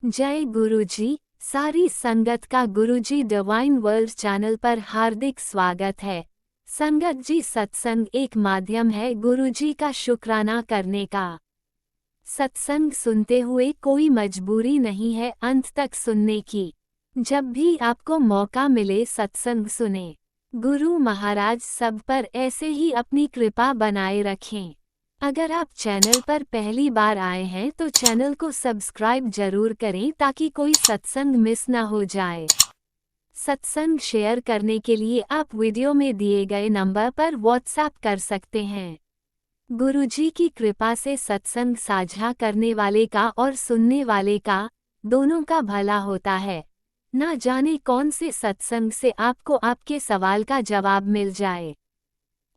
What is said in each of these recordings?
जय गुरुजी। सारी संगत का गुरुजी डिवाइन वर्ल्ड चैनल पर हार्दिक स्वागत है। संगत जी, सत्संग एक माध्यम है गुरुजी का शुक्राना करने का। सत्संग सुनते हुए कोई मजबूरी नहीं है अंत तक सुनने की। जब भी आपको मौका मिले सत्संग सुने। गुरु महाराज सब पर ऐसे ही अपनी कृपा बनाए रखें। अगर आप चैनल पर पहली बार आए हैं तो चैनल को सब्सक्राइब जरूर करें ताकि कोई सत्संग मिस ना हो जाए। सत्संग शेयर करने के लिए आप वीडियो में दिए गए नंबर पर व्हाट्सएप कर सकते हैं। गुरुजी की कृपा से सत्संग साझा करने वाले का और सुनने वाले का, दोनों का भला होता है। ना जाने कौन से सत्संग से आपको आपके सवाल का जवाब मिल जाए।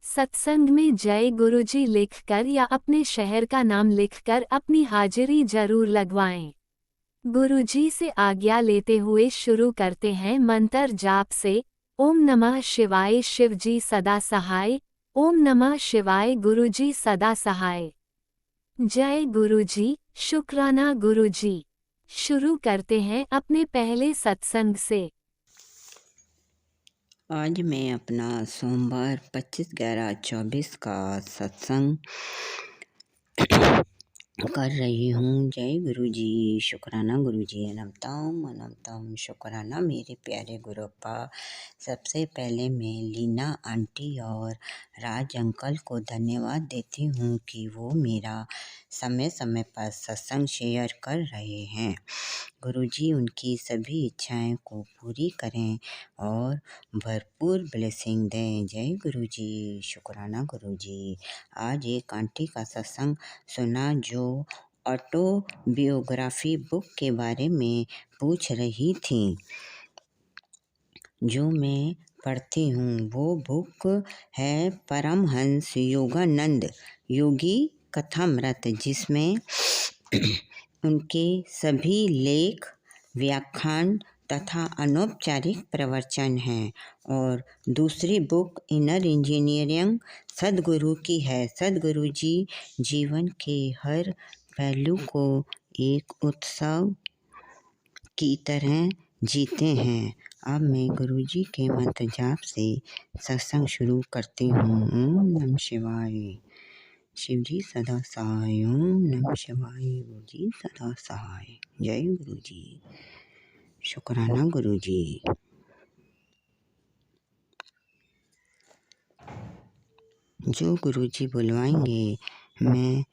सत्संग में जय गुरुजी लिखकर या अपने शहर का नाम लिखकर अपनी हाजिरी जरूर लगवाएं। गुरुजी से आज्ञा लेते हुए शुरू करते हैं मंत्र जाप से। ओम नमः शिवाय शिवजी सदा सहाय। ओम नमः शिवाय गुरुजी सदा सहाय। जय गुरुजी, शुक्राना गुरुजी। शुरू करते हैं अपने पहले सत्संग से। आज मैं अपना सोमवार 25/11/24 का सत्संग कर रही हूँ। जय गुरुजी, शुक्राना गुरुजी, अनंतम अनंतम शुक्राना मेरे प्यारे गुरुप्पा। सबसे पहले मैं लीना आंटी और राज अंकल को धन्यवाद देती हूँ कि वो मेरा समय समय पर सत्संग शेयर कर रहे हैं। गुरुजी उनकी सभी इच्छाएं को पूरी करें और भरपूर ब्लेसिंग दें। जय गुरुजी, शुक्राना गुरुजी। आज एक आंटी का सत्संग सुना जो ऑटोबियोग्राफी बुक के बारे में पूछ रही थी जो मैं पढ़ती हूँ। वो बुक है परमहंस योगानंद योगी कथामृत, जिसमें उनके सभी लेख, व्याख्यान तथा अनौपचारिक प्रवचन हैं। और दूसरी बुक इनर इंजीनियरिंग सदगुरु की है। सदगुरु जी जीवन के हर पहलू को एक उत्सव की तरह जीते हैं। अब मैं गुरुजी के मंत्र जाप से सत्संग शुरू करती हूँ। ओम नमः शिवाय। शिवजी सदा सहाय। ओम नमः शिवाय। गुरुजी सदा सहाय। जय गुरुजी, शुक्राना गुरुजी। जो गुरुजी बुलवाएंगे मैं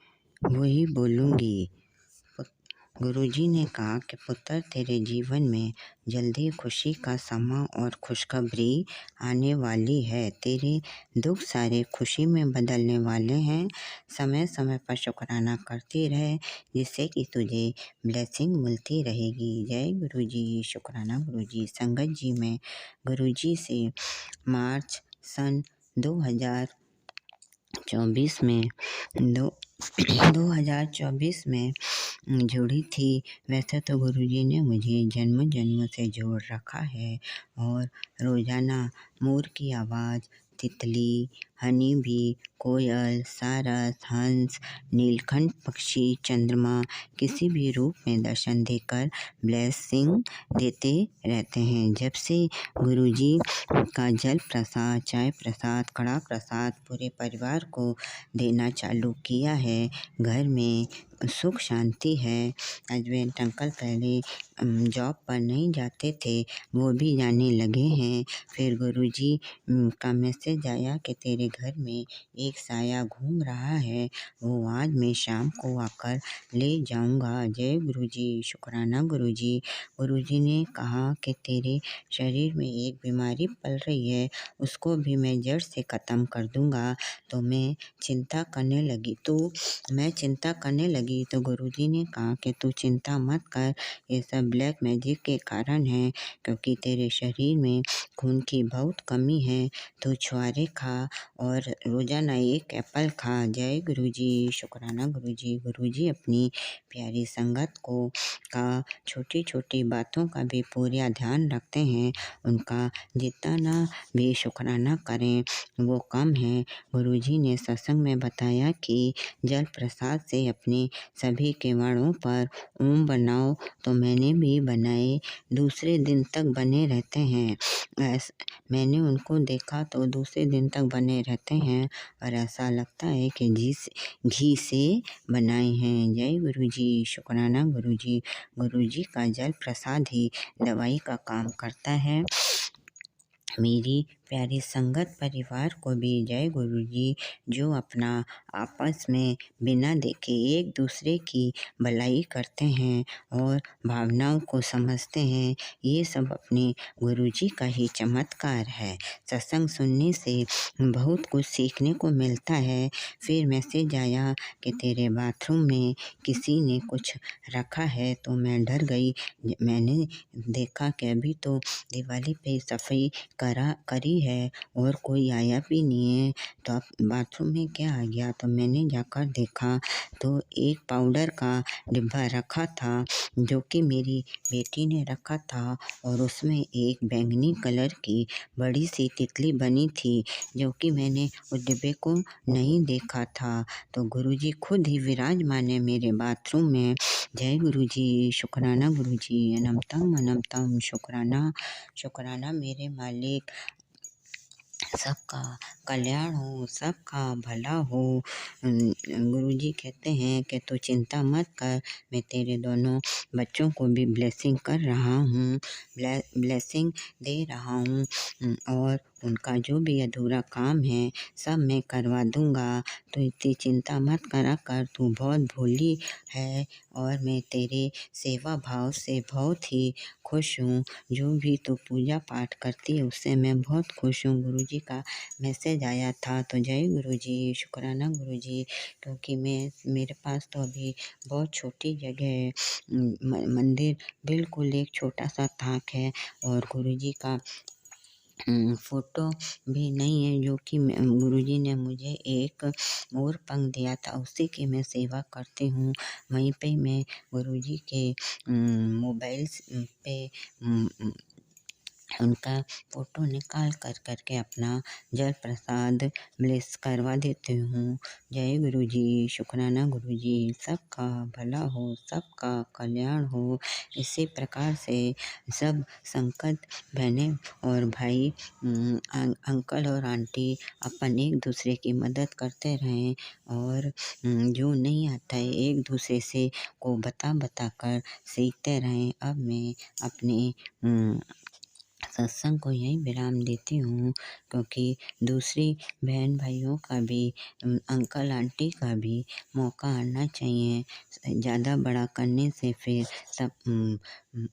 वही बोलूँगी। गुरुजी ने कहा कि पुत्र, तेरे जीवन में जल्दी खुशी का समय और खुशखबरी आने वाली है। तेरे दुख सारे खुशी में बदलने वाले हैं। समय समय पर शुक्राना करती रहे, जिससे कि तुझे ब्लेसिंग मिलती रहेगी। जय गुरुजी, शुक्राना गुरुजी। संगत जी, मैं गुरुजी से मार्च सन 2024 में 2024 में जुड़ी थी। वैसे तो गुरुजी ने मुझे जन्म जन्म से जोड़ रखा है और रोज़ाना मोर की आवाज़, तितली, हनी बी, कोयल, सारस, हंस, नीलकंठ पक्षी, चंद्रमा किसी भी रूप में दर्शन देकर ब्लेसिंग देते रहते हैं। जब से गुरुजी का जल प्रसाद, चाय प्रसाद, कड़ा प्रसाद पूरे परिवार को देना चालू किया है, घर में सुख शांति है। हस्बैंड अंकल पहले जॉब पर नहीं जाते थे, वो भी जाने लगे हैं। फिर गुरुजी का मैसेज आया कि तेरे घर में एक साया घूम रहा है, वो आज मैं शाम को आकर ले जाऊंगा। जय गुरुजी, शुक्राना गुरुजी। गुरुजी ने कहा कि तेरे शरीर में एक बीमारी पल रही है, उसको भी मैं जड़ से ख़त्म कर दूंगा। तो मैं चिंता करने लगी तो गुरुजी ने कहा कि तू चिंता मत कर, ये सब ब्लैक मैजिक के कारण है, क्योंकि तेरे शरीर में खून की बहुत कमी है। तू छुआरे खा और रोज़ाना एक एप्पल खा। जय गुरुजी, शुक्राना गुरुजी। गुरुजी अपनी प्यारी संगत को का छोटी छोटी बातों का भी पूरा ध्यान रखते हैं। उनका जितना भी शुक्राना करें वो कम है। गुरुजी ने सत्संग में बताया कि जल प्रसाद से अपने सभी किवाड़ों पर ओम बनाओ, तो मैंने भी बनाए, दूसरे दिन तक बने रहते हैं। मैंने उनको देखा तो दूसरे दिन तक बने रहते हैं और ऐसा लगता है कि घी से बनाए हैं। जय गुरुजी, शुक्राना गुरुजी। गुरुजी का जल प्रसाद ही दवाई का काम करता है। मेरी प्यारी संगत परिवार को भी जय गुरुजी, जो अपना आपस में बिना देखे एक दूसरे की भलाई करते हैं और भावनाओं को समझते हैं। ये सब अपने गुरुजी का ही चमत्कार है। सत्संग सुनने से बहुत कुछ सीखने को मिलता है। फिर मैसेज आया कि तेरे बाथरूम में किसी ने कुछ रखा है, तो मैं डर गई। मैंने देखा कि अभी तो दिवाली पे सफाई करी है और कोई आया भी नहीं है, तो अब बाथरूम में क्या आ गया। तो मैंने जाकर देखा तो एक पाउडर का डिब्बा रखा था, जो कि मेरी बेटी ने रखा था, और उसमें एक बैंगनी कलर की बड़ी सी तितली बनी थी, जो कि मैंने उस डिब्बे को नहीं देखा था। तो गुरुजी खुद ही विराजमान है मेरे बाथरूम में। जय गुरुजी, शुक्राना गुरुजी। अनंतम अनंतम शुक्राना। शुक्राना मेरे मालिक। सबका कल्याण हो, सबका भला हो। गुरुजी कहते हैं कि तू चिंता मत कर, मैं तेरे दोनों बच्चों को भी ब्लेसिंग कर रहा हूँ, ब्लेसिंग दे रहा हूँ, और उनका जो भी अधूरा काम है सब मैं करवा दूँगा। तो इतनी चिंता मत करा कर, तू बहुत भोली है और मैं तेरे सेवा भाव से बहुत ही खुश हूँ। जो भी तू पूजा पाठ करती है उससे मैं बहुत खुश हूँ। गुरुजी का मैसेज आया था। तो जय गुरुजी, शुक्राना गुरुजी। क्योंकि मेरे पास तो अभी बहुत छोटी जगह है, मंदिर बिल्कुल एक छोटा सा थाक है, और गुरुजी का फ़ोटो भी नहीं है, जो कि गुरुजी ने मुझे एक मोर पंख दिया था, उसी की मैं सेवा करती हूँ। वहीं पे मैं गुरुजी के मोबाइल पे उनका फ़ोटो निकाल कर के अपना जल प्रसाद ब्लेस करवा देती हूँ। जय गुरुजी, शुक्राना गुरुजी। सबका भला हो, सबका कल्याण हो। इसी प्रकार से सब संकट बहनें और भाई, अंकल और आंटी अपन एक दूसरे की मदद करते रहें, और जो नहीं आता है एक दूसरे से को बता कर सीखते रहें। अब मैं अपने सत्संग को यहीं विराम देती हूँ, क्योंकि दूसरी बहन भाइयों का भी, अंकल आंटी का भी मौका आना चाहिए। ज़्यादा बड़ा करने से फिर सब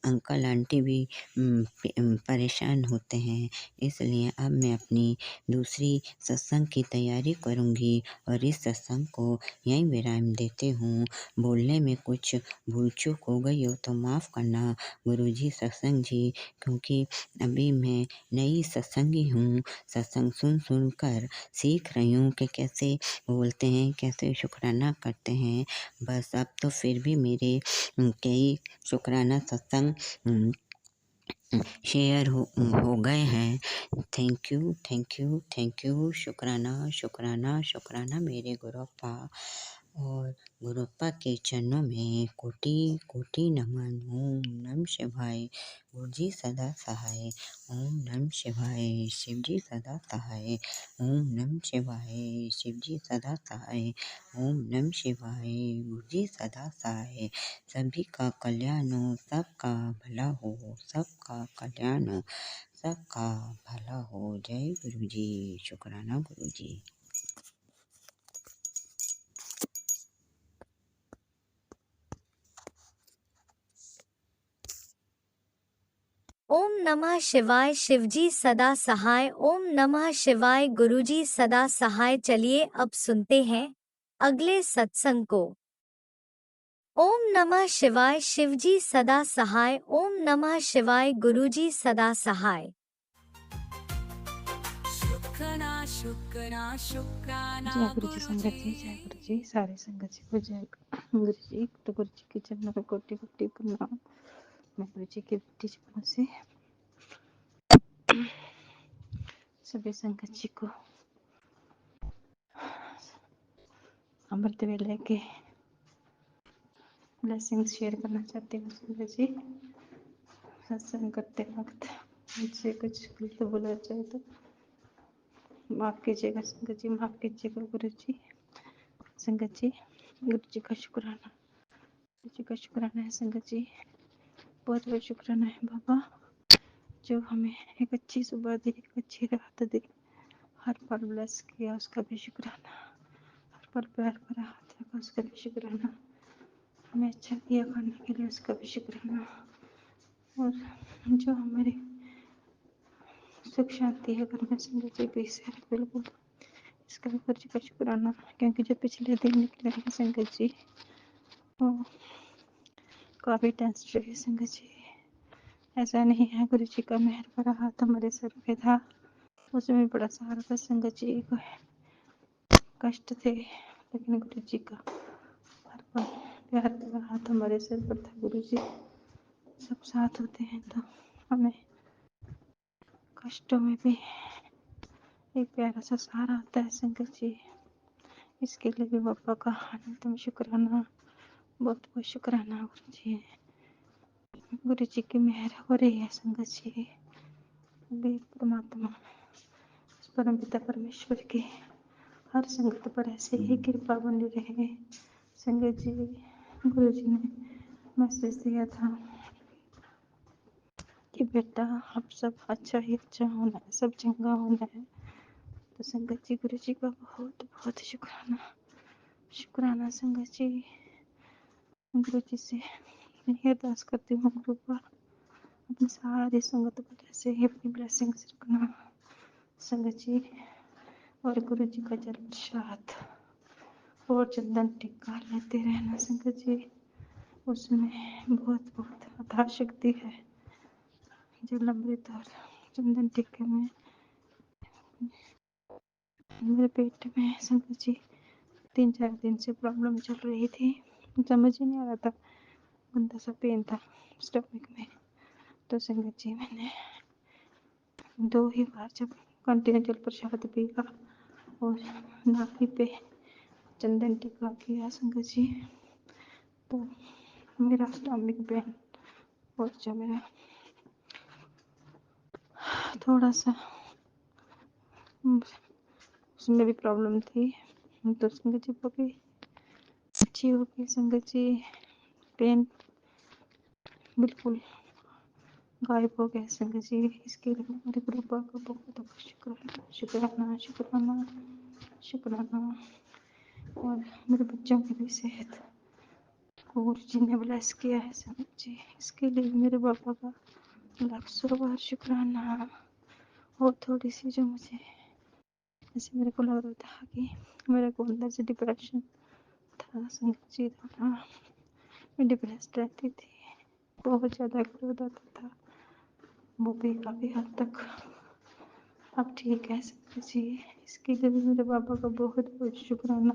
अंकल आंटी भी परेशान होते हैं। इसलिए अब मैं अपनी दूसरी सत्संग की तैयारी करूँगी और इस सत्संग को यहीं विराम देती हूँ। बोलने में कुछ भूल चूक हो गई हो तो माफ़ करना गुरुजी, सत्संग जी, क्योंकि अभी मैं नई सत्संगी हूँ। सत्संग सुन कर सीख रही हूँ कि कैसे बोलते हैं, कैसे शुक्राना करते हैं। बस अब तो फिर भी मेरे कई शुक्राना सत्संग शेयर हो गए हैं। Thank you, thank you, thank you. शुक्राना, शुक्राना, शुक्राना मेरे गुरुप्पा। और गुरुप्पा के चरणों में कोटि कोटि नमन। ओम नमः शिवाय। गुरुजी सदा सहाय। ओम नमः शिवाय। शिवजी सदा सहाय। ओम नमः शिवाय। शिवजी सदा सहाय। ओम नमः शिवाय। गुरुजी सदा सहाय। सभी का कल्याण हो, सबका भला हो, सबका कल्याण हो, सबका भला हो। जय गुरुजी, शुक्राना गुरुजी। ओम नमः शिवाय। शिवजी सदा सहाय। ओम नमः शिवाय। गुरुजी सदा सहाय। चलिए अब सुनते हैं अगले सत्संग को। ओम नमः शिवाय। शिवजी सदा सहाय। ओम नमः शिवाय। गुरुजी सदा सहाय। जय गुरु जी संगत जी, जय गुरु जी सारे संगत जी को जय गुरु जी। तो गुरु जी के चरणों में कोटि कोटि प्रणाम। मैं गुरु जी की बेटी जीवन से सभी संगत जी को अमृत वेले के ब्लेसिंग्स शेयर करना चाहती हूँ। संगत जी, सत्संग करते वक्त मुझसे कुछ गलत बोला जाए तो माफ़ कीजिएगा संगत जी, माफ़ कीजिएगा गुरु जी। संगत जी, गुरु जी का शुक्राना, गुरु जी का शुक्राना है संगत जी, बहुत बहुत शुक्राना है बाबा, जो हमें एक अच्छी सुबह दी, एक अच्छी रात दी, हर पल ब्लेस किया, उसका भी शुक्राना। हर पल प्यार भरा हाथ रखा, उसका भी शुक्राना। हमें अच्छा किया करने के लिए, उसका भी शुक्राना। और जो हमारी सुख शांति है घर में संगत जी पीस है बिल्कुल, इसका भी गुरु जी का शुक्राना। क्योंकि जो पिछले दिन निकले हैं संगत जी, वो काफ़ी टेंस रहे संगत जी। ऐसा नहीं है, गुरु जी का मेहर भरा हाथ हमारे सर पे था, उसमें बड़ा सहारा था संगत जी। कष्ट थे, लेकिन गुरु जी का हर पल प्यार भरा हाथ हमारे सर पर था। गुरु जी सब साथ होते हैं तो हमें कष्टों में भी एक प्यारा सा सहारा आता है संगत जी। इसके लिए भी बाबा का अनंतम शुक्राना, बहुत बहुत शुक्राना गुरु जी। गुरु जी की मेहर हो रही है संगत जी, भी परमात्मा परम पिता परमेश्वर की हर संगत पर ऐसे ही कृपा बनी रहे संगत जी। गुरु जी ने मैसेज दिया था कि बेटा अब सब अच्छा ही अच्छा होना है, सब चंगा होना है। तो संगत जी, गुरु जी का बहुत बहुत शुक्राना, शुक्राना संगत जी। गुरु जी से यही अरदास करती हूँ, कृपा अपनी सारी संगत पर ऐसे ही अपनी ब्लेसिंग्स रखना संगत जी। और गुरु जी का जल प्रसाद और चंदन टिक्का लेते रहना संगत जी, उसमें बहुत बहुत अथाह शक्ति है। जल अमृत और चंदन टिक्के में मेरे पेट में संगत जी 3-4 दिन से प्रॉब्लम चल रही थी, समझ ही नहीं आ रहा था, गंदा सा पेन था स्टमक में। तो संगत जी मैंने 2 ही बार जब कंटिन्यू जल प्रसाद पिया और नाभि पे चंदन टिक्का किया संगत जी, तो मेरा स्टमक पेन और जो मेरा थोड़ा सा उसमें भी प्रॉब्लम थी, तो संगत जी वो भी अच्छी हो गई संगत जी। पेन बिल्कुल गायब हो गया संगत जी। इसके लिए मेरे गुरु बाबा का बहुत बहुत शुक्राना, शुक्राना, शुक्राना, शुक्राना। और मेरे बच्चों की भी सेहत को गुरु जी ने ब्लेस किया है संगत जी, इसके लिए मेरे बाबा का लाख सौ बार शुक्राना। और थोड़ी सी जो मुझे जैसे मेरे को लग रहा था कि मेरे को अंदर से डिप्रेशन था संगत जी, थोड़ा मैं डिप्रेस्ड रहती थी, बहुत ज़्यादा क्रोध आता था, वो भी काफ़ी हद तक अब ठीक है संगत जी। इसके लिए भी मेरे बाबा का बहुत बहुत शुक्राना,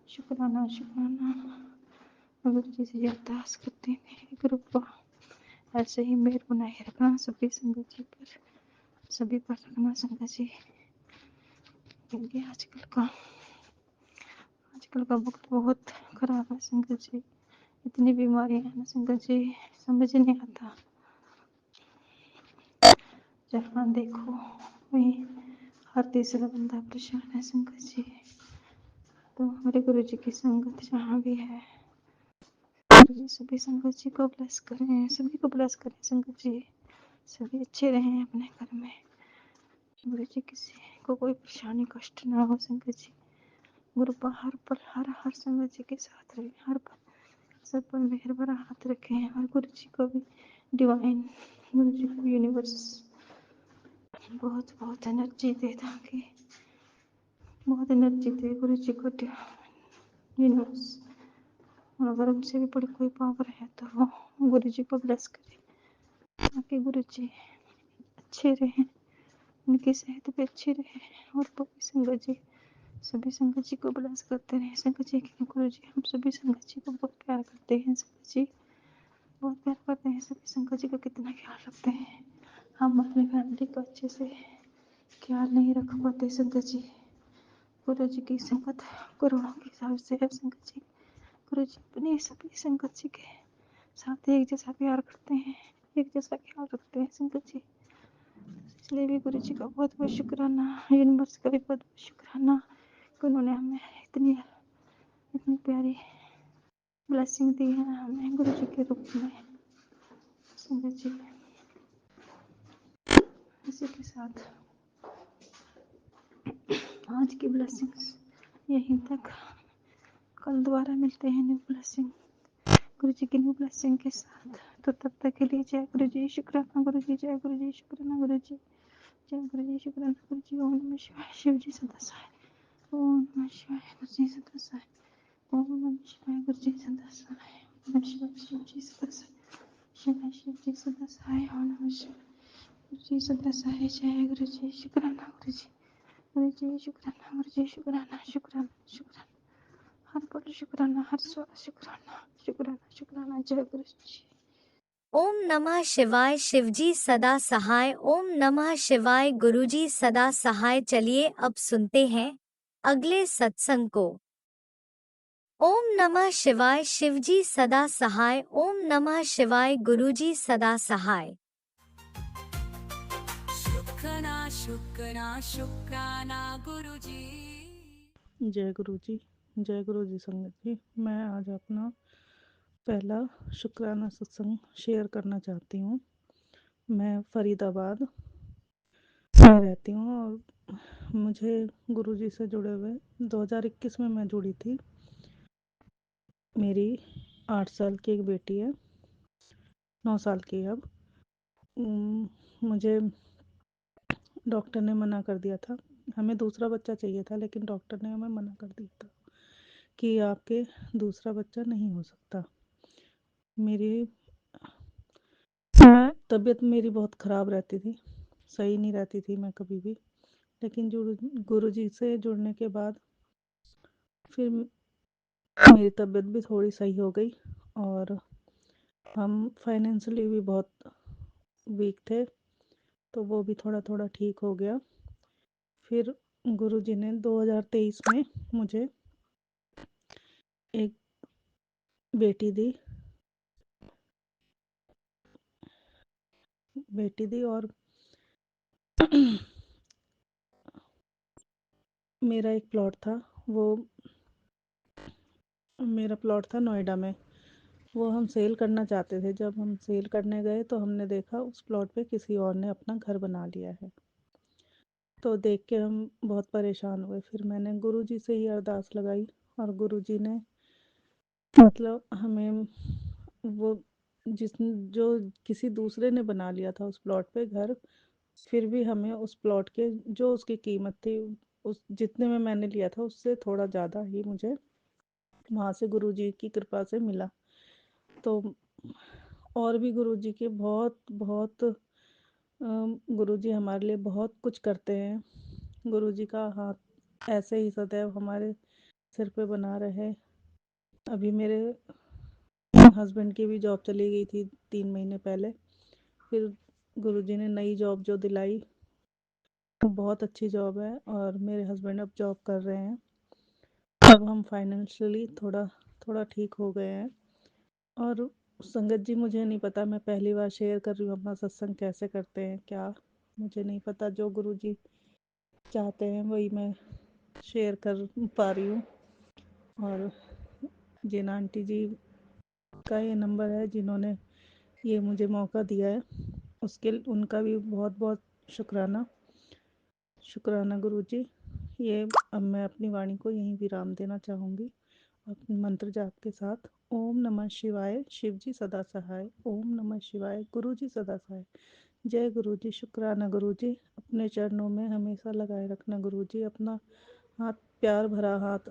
शुक्राना, शुक्राना। गुरु जी से अरदास करती हूँ मेरी कृपा ऐसे ही मेहर बनाए रखना सभी संगत जी पर, सभी पर रखना संगत जी। क्योंकि आजकल का वक्त बहुत खराब है संगत जी, इतनी बीमारियां हैं ना संगत जी, समझ नहीं आता। जहाँ देखो वहीं हर तीसरा बंदा परेशान है संगत जी। तो हमारे गुरु जी की संगत जहाँ भी है, गुरु जी सभी संगत जी को ब्लेस करें, सभी को ब्लेस करें संगत जी, सभी अच्छे रहें अपने घर में। गुरु जी किसी को कोई परेशानी कष्ट ना हो संगत जी। गुरु हर पल हर हर संगत जी के साथ रहे, हर पल सब पर मेहर भरा हाथ रखें। और गुरु जी को भी डिवाइन, गुरु जी को यूनिवर्स बहुत बहुत एनर्जी दे, ताकि बहुत एनर्जी दे गुरु जी को यूनिवर्स। और अगर उनसे भी बड़ी कोई पावर है तो वो गुरु जी को ब्लेस करे, ताकि गुरु जी अच्छे रहें, उनकी सेहत भी अच्छी रहे और पवित्र संगत जी सभी संगत जी को ब्लेस करते रहे। संगत जी के गुरु जी हम सभी संगत जी को बहुत प्यार करते हैं। संगत जी बहुत प्यार करते हैं। सभी संगत जी का कितना ख्याल रखते हैं। हम अपनी फैमिली को अच्छे से ख्याल नहीं रख पाते। संगत जी गुरु जी की संगत करोड़ों के हिसाब से है। संगत जी गुरु जी अपने सभी संगत जी के साथ एक जैसा प्यार करते हैं, एक जैसा ख्याल रखते हैं। संगत जी इसलिए भी गुरु जी का बहुत बहुत शुक्राना, यूनिवर्स का भी बहुत बहुत शुक्राना कि उन्होंने हमें इतनी इतनी प्यारी ब्लेसिंग दी है हमें गुरु जी के रूप में। संगत जी इसी के साथ आज की ब्लेसिंग्स यहीं तक। कल दोबारा मिलते हैं न्यू ब्लेसिंग गुरु जी की न्यू ब्लेसिंग के साथ। तो तब तक के लिए जय गुरु जी, शुक्राना गुरु जी, जय गुरु जी, शुक्राना गुरु जी, जय गुरु जी, शुक्राना गुरु जी। ओम नमः शिवाय, शिव जी सदा सहाय। ओम नमः शिवाय, गुरु जी सदा सहाय। ओम नमः शिवाय, गुरु जी सदा सहाय। ओम नमः शिवाय, शिव जी सदा सहाय। शिवाय शिव जी सदा सहाय। ओम नमः शिवाय, गुरु जी सदा सहाय। जय गुरु जी, शुक्राना गुरु जी, गुरु जी शुक्राना, गुरु जी शुक्राना, शुक्राना शुक्राना, हर पल शुक्राना, हर स्वर शुक्राना, शुक्राना शुक्राना। जय गुरु जी। ओम नमः शिवाय, शिवजी सदा सहाय। ओम नमः शिवाय, गुरुजी सदा सहाय। चलिए अब सुनते हैं अगले सत्संग को। ओम नमः शिवाय, शिवजी सदा सहाय। ओम नमः शिवाय, गुरुजी सदा सहाय। शुक्राना शुक्राना शुक्राना गुरुजी। जय गुरु जी, जय गुरु जी संगत जी। मैं आज अपना पहला शुक्राना सत्संग शेयर करना चाहती हूँ। मैं फरीदाबाद में रहती हूँ और मुझे गुरु जी से जुड़े हुए 2021 में मैं जुड़ी थी। मेरी 8 साल की एक बेटी है, 9 साल की है अब। मुझे डॉक्टर ने मना कर दिया था, हमें दूसरा बच्चा चाहिए था, लेकिन डॉक्टर ने हमें मना कर दिया था कि आपके दूसरा बच्चा नहीं हो सकता। मेरी तबीयत मेरी बहुत ख़राब रहती थी, सही नहीं रहती थी मैं कभी भी। लेकिन गुरु जी से जुड़ने के बाद फिर मेरी तबीयत भी थोड़ी सही हो गई और हम फाइनेंशियली भी बहुत वीक थे, तो वो भी थोड़ा थोड़ा ठीक हो गया। फिर गुरु जी ने 2023 में मुझे एक बेटी दी और मेरा एक प्लॉट था, वो मेरा प्लॉट था नोएडा में। वो हम सेल करना चाहते थे। जब हम सेल करने गए तो हमने देखा उस प्लॉट पे किसी और ने अपना घर बना लिया है। तो देख के हम बहुत परेशान हुए। फिर मैंने गुरुजी से ही अरदास लगाई और गुरुजी ने मतलब हमें वो जो किसी दूसरे ने बना लिया था उस प्लॉट पे घर, फिर भी हमें उस प्लॉट के जो उसकी कीमत थी, उस जितने में मैंने लिया था उससे थोड़ा ज़्यादा ही मुझे वहाँ से गुरुजी की कृपा से मिला। तो और भी गुरुजी के बहुत बहुत गुरुजी हमारे लिए बहुत कुछ करते हैं। गुरुजी का हाथ ऐसे ही सदैव हमारे सिर पे बना रहे। अभी मेरे हस्बैंड की भी जॉब चली गई थी 3 महीने पहले। फिर गुरुजी ने नई जॉब जो दिलाई, बहुत अच्छी जॉब है और मेरे हस्बैंड अब जॉब कर रहे हैं। अब हम फाइनेंशियली थोड़ा थोड़ा ठीक हो गए हैं। और संगत जी मुझे नहीं पता, मैं पहली बार शेयर कर रही हूँ अपना सत्संग कैसे करते हैं क्या, मुझे नहीं पता। जो गुरुजी चाहते हैं वही मैं शेयर कर पा रही हूँ। और जिन आंटी जी का ये नंबर है जिन्होंने ये मुझे मौका दिया है, उसके उनका भी बहुत बहुत शुक्राना। शुक्राना गुरुजी। ये अब मैं अपनी वाणी को यहीं विराम देना चाहूँगी अपने मंत्र जाप के साथ। ओम नमः शिवाय, शिव जी सदा सहाय। ओम नमः शिवाय, गुरु जी सदा सहाय। जय गुरु जी, शुक्राना गुरु जी। अपने चरणों में हमेशा लगाए रखना गुरु जी। अपना हाथ, प्यार भरा हाथ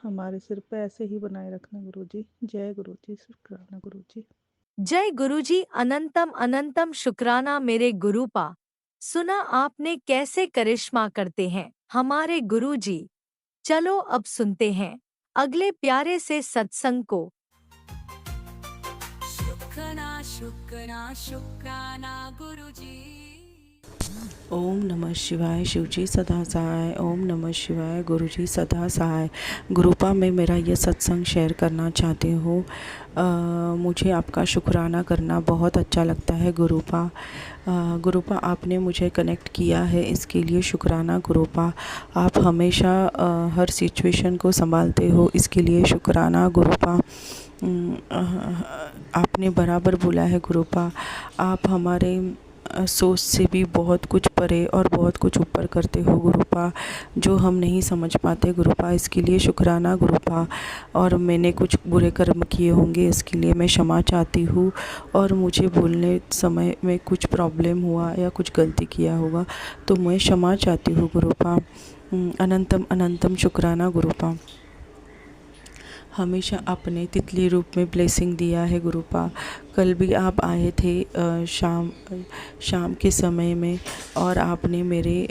हमारे सिर पे ऐसे ही बनाए रखना गुरु जी। जय गुरु जी, शुक्राना गुरु जी। जय गुरुजी, अनंतम अनंतम शुक्राना मेरे गुरुपा। सुना आपने कैसे करिश्मा करते हैं हमारे गुरुजी। चलो अब सुनते हैं अगले प्यारे से सत्संग को। शुक्राना शुक्राना शुक्राना गुरुजी। ओम नमः शिवाय शिवजी सदा सहाय। ओम नमः शिवाय गुरुजी सदा सहाय। गुरुपा मैं मेरा ये सत्संग शेयर करना चाहती हूँ। मुझे आपका शुक्राना करना बहुत अच्छा लगता है गुरुपा। गुरुपा आपने मुझे कनेक्ट किया है, इसके लिए शुक्राना गुरुपा। आप हमेशा हर सिचुएशन को संभालते हो, इसके लिए शुक्राना गुरुपा। आपने बराबर बोला है गुरुपा, आप हमारे सोच से भी बहुत कुछ परे और बहुत कुछ ऊपर करते हो गुरुपा, जो हम नहीं समझ पाते गुरुपा, इसके लिए शुक्राना गुरुपा। और मैंने कुछ बुरे कर्म किए होंगे, इसके लिए मैं क्षमा चाहती हूँ। और मुझे बोलने समय में कुछ प्रॉब्लम हुआ या कुछ गलती किया होगा तो मैं क्षमा चाहती हूँ गुरुपा। अनंतम अनंतम शुक्राना गुरुपा। हमेशा अपने तितली रूप में ब्लेसिंग दिया है गुरुपा। कल भी आप आए थे शाम के समय में, और आपने मेरे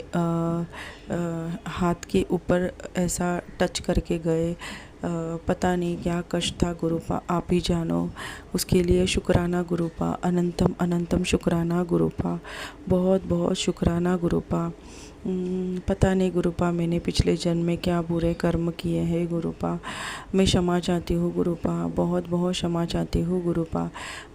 हाथ के ऊपर ऐसा टच करके गए। पता नहीं क्या कष्ट था गुरुपा, आप ही जानो। उसके लिए शुक्राना गुरुपा। अनंतम अनंतम शुक्राना गुरुपा। बहुत बहुत शुक्राना गुरुपा। पता नहीं गुरुपा, मैंने पिछले जन्म में क्या बुरे कर्म किए हैं गुरुपा। मैं क्षमा चाहती हूँ गुरुपा, बहुत बहुत क्षमा चाहती हूँ गुरुपा।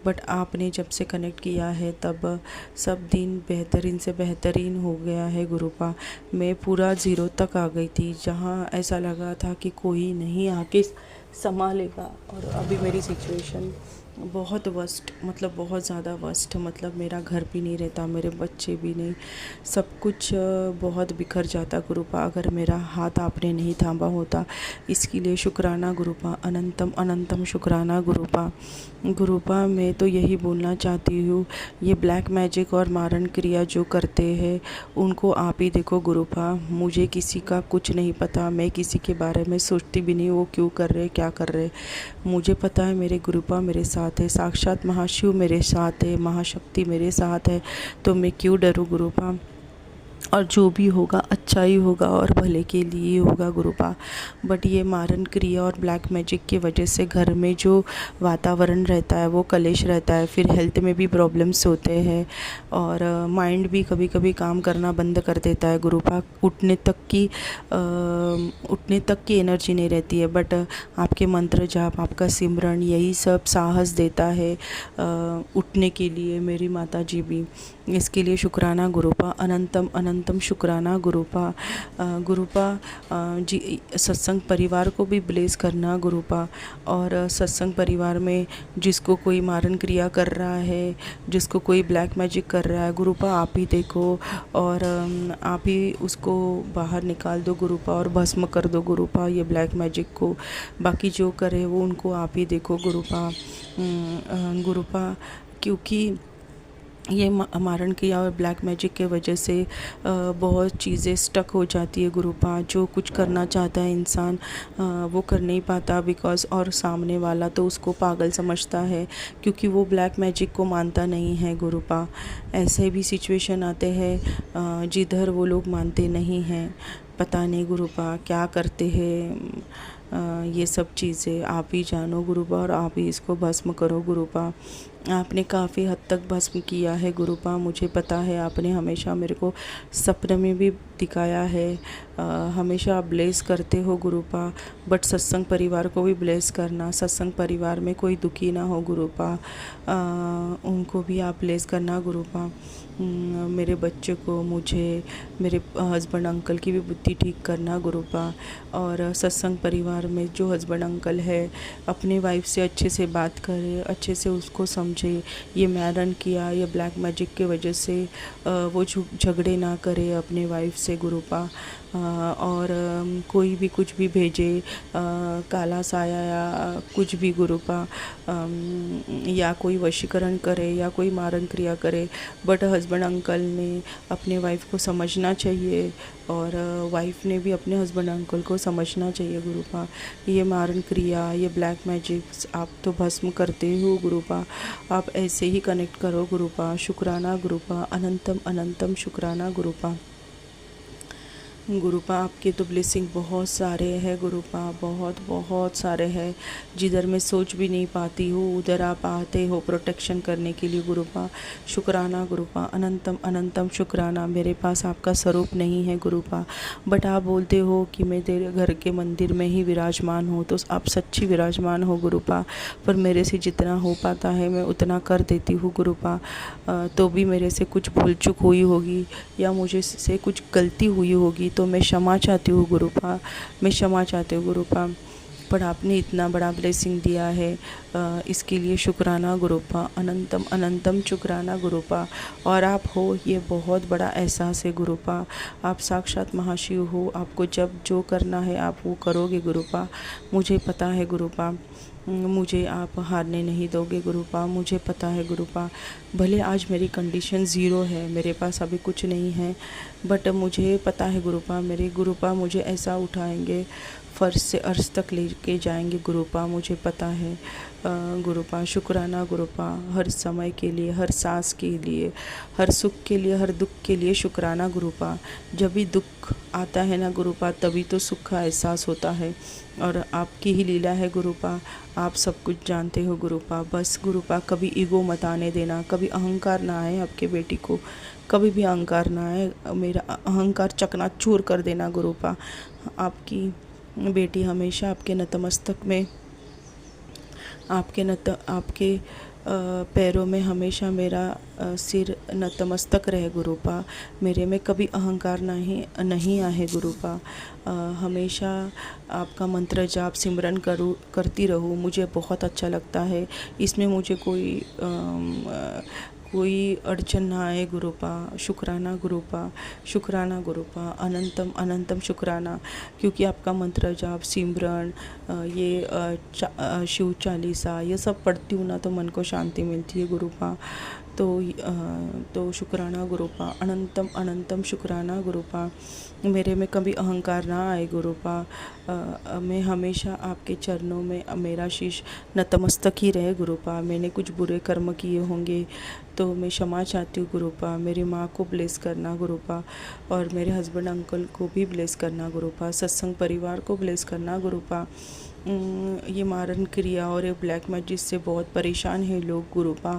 बट आपने जब से कनेक्ट किया है तब सब दिन बेहतरीन से बेहतरीन हो गया है गुरुपा। मैं पूरा ज़ीरो तक आ गई थी, जहाँ ऐसा लगा था कि कोई नहीं आके संभालेगा। और अभी मेरी सिचुएशन बहुत वर्स्ट, मतलब बहुत ज़्यादा वर्स्ट, मतलब मेरा घर भी नहीं रहता, मेरे बच्चे भी नहीं, सब कुछ बहुत बिखर जाता गुरुपा, अगर मेरा हाथ आपने नहीं थामा होता। इसके लिए शुक्राना गुरुपा। अनंतम अनंतम शुक्राना गुरुपा। गुरुपा मैं तो यही बोलना चाहती हूँ, ये ब्लैक मैजिक और मारण क्रिया जो करते हैं उनको आप ही देखो गुरुपा। मुझे किसी का कुछ नहीं पता, मैं किसी के बारे में सोचती भी नहीं वो क्यों कर रहे क्या कर रहे। मुझे पता है मेरे गुरुपा मेरे साथ है, साक्षात महाशिव मेरे साथ है, महाशक्ति मेरे साथ है, तो मैं क्यों डरूं गुरुपा। और जो भी होगा अच्छा ही होगा और भले के लिए ही होगा गुरुपा। बट ये मारण क्रिया और ब्लैक मैजिक की वजह से घर में जो वातावरण रहता है वो कलेश रहता है, फिर हेल्थ में भी प्रॉब्लम्स होते हैं, और माइंड भी कभी कभी काम करना बंद कर देता है गुरुपा। उठने तक की एनर्जी नहीं रहती है। बट आपके मंत्र जाप, आपका सिमरन, यही सब साहस देता है उठने के लिए, मेरी माता जी भी। इसके लिए शुक्राना गुरुपा। अनंतम अनंतम शुक्राना गुरुपा। गुरुपा जी सत्संग परिवार को भी ब्लेस करना गुरुपा। और सत्संग परिवार में जिसको कोई मारण क्रिया कर रहा है, जिसको कोई ब्लैक मैजिक कर रहा है गुरुपा, आप ही देखो और आप ही उसको बाहर निकाल दो गुरुपा और भस्म कर दो गुरुपा ये ब्लैक मैजिक को। बाकी जो करे वो उनको आप ही देखो गुरुपा। गुरुपा क्योंकि ये मारण क्रिया और ब्लैक मैजिक के वजह से बहुत चीज़ें स्टक हो जाती है गुरुपा। जो कुछ करना चाहता है इंसान वो कर नहीं पाता, बिकॉज़ और सामने वाला तो उसको पागल समझता है क्योंकि वो ब्लैक मैजिक को मानता नहीं है गुरुपा। ऐसे भी सिचुएशन आते हैं जिधर वो लोग मानते नहीं हैं। पता नहीं गुरुपा क्या करते हैं, ये सब चीज़ें आप ही जानो गुरुपा, और आप ही इसको भस्म करो गुरुपा। आपने काफ़ी हद तक भस्म किया है गुरुपा, मुझे पता है। आपने हमेशा मेरे को सपने में भी दिखाया है, हमेशा आप ब्लेस करते हो गुरुपा। बट सत्संग परिवार को भी ब्लेस करना, सत्संग परिवार में कोई दुखी ना हो गुरुपा, उनको भी आप ब्लेस करना गुरुपा। मेरे बच्चे को, मुझे, मेरे हस्बैंड अंकल की भी बुद्धि ठीक करना गुरुपा। और सत्संग परिवार में जो हस्बैंड अंकल है अपनी वाइफ से अच्छे से बात करे, अच्छे से उसको समझे। ये मारण किया, ये ब्लैक मैजिक के वजह से वो झगड़े ना करे अपने वाइफ से गुरुपा। और कोई भी कुछ भी भेजे, काला साया या कुछ भी गुरुपा, या कोई वशीकरण करे या कोई मारण क्रिया करे, बट हस्बैंड अंकल ने अपने वाइफ को समझना चाहिए और वाइफ ने भी अपने हस्बैंड अंकल को समझना चाहिए गुरुपा। ये मारण क्रिया, ये ब्लैक मैजिक्स आप तो भस्म करते हो गुरुपा, आप ऐसे ही कनेक्ट करो गुरुपा। शुक्राना गुरुपा, अनंतम अनंतम शुक्राना गुरुपा। गुरुपा आपके तो ब्लेसिंग बहुत सारे हैं गुरुपा, बहुत बहुत सारे हैं। जिधर मैं सोच भी नहीं पाती हूँ उधर आप आते हो प्रोटेक्शन करने के लिए गुरुपा। शुक्राना गुरुपा, अनंतम अनंतम शुक्राना। मेरे पास आपका स्वरूप नहीं है गुरुपा, बट आप बोलते हो कि मैं तेरे घर के मंदिर में ही विराजमान हूँ, तो आप सच्ची विराजमान हो गुरुपा। पर मेरे से जितना हो पाता है मैं उतना कर देती हूँ गुरुपा। तो भी मेरे से कुछ भूल चूक हुई होगी या मुझे से कुछ गलती हुई होगी तो मैं क्षमा चाहती हूँ गुरुपा, मैं क्षमा चाहती हूँ गुरुपा। पर आपने इतना बड़ा ब्लेसिंग दिया है, इसके लिए शुक्राना गुरुपा, अनंतम अनंतम शुक्राना गुरुपा। और आप हो ये बहुत बड़ा एहसास है गुरुपा, आप साक्षात महाशिव हो, आपको जब जो करना है आप वो करोगे गुरुपा। मुझे पता है गुरुपा, मुझे आप हारने नहीं दोगे गुरुपा, मुझे पता है गुरुपा। भले आज मेरी कंडीशन ज़ीरो है, मेरे पास अभी कुछ नहीं है, बट मुझे पता है गुरुपा, मेरे गुरुपा मुझे ऐसा उठाएंगे, फर्श से अर्श तक लेके जाएंगे गुरुपा, मुझे पता है गुरुपा। शुक्राना गुरुपा, हर समय के लिए, हर सांस के लिए, हर सुख के लिए, हर दुख के लिए शुक्राना गुरुपा। जब भी दुख आता है ना गुरुपा तभी तो सुख का एहसास होता है, और आपकी ही लीला है गुरुपा, आप सब कुछ जानते हो गुरुपा। बस गुरुपा कभी ईगो मत आने देना, कभी अहंकार ना आए आपके बेटी को, कभी भी अहंकार ना आए, मेरा अहंकार चकनाचूर कर देना गुरुपा। आपकी बेटी हमेशा आपके नतमस्तक में, आपके पैरों में हमेशा मेरा सिर नतमस्तक रहे गुरुपा। मेरे में कभी अहंकार नहीं आए गुरुपा। हमेशा आपका मंत्र जाप सिमरन करती रहूँ, मुझे बहुत अच्छा लगता है। इसमें मुझे कोई अड़चन ना आए गुरुपा। शुक्राना गुरुपा, शुक्राना गुरुपा, अनंतम अनंतम शुक्राना। क्योंकि आपका मंत्र जाप सिमरन, ये शिव चालीसा ये सब पढ़ती हूँ ना तो मन को शांति मिलती है गुरुपा। तो शुक्राना गुरुपा, अनंतम अनंतम शुक्राना गुरुपा। मेरे में कभी अहंकार ना आए गुरुपा। मैं हमेशा आपके चरणों में मेरा शीश नतमस्तक ही रहे गुरुपा। मैंने कुछ बुरे कर्म किए होंगे तो मैं क्षमा चाहती हूँ गुरुपा। मेरी माँ को ब्लेस करना गुरुपा, और मेरे हस्बैंड अंकल को भी ब्लेस करना गुरुपा। सत्संग परिवार को ब्लेस करना गुरुपा। ये मारण क्रिया और ये ब्लैक मैजिक से बहुत परेशान हैं लोग गुरुपा।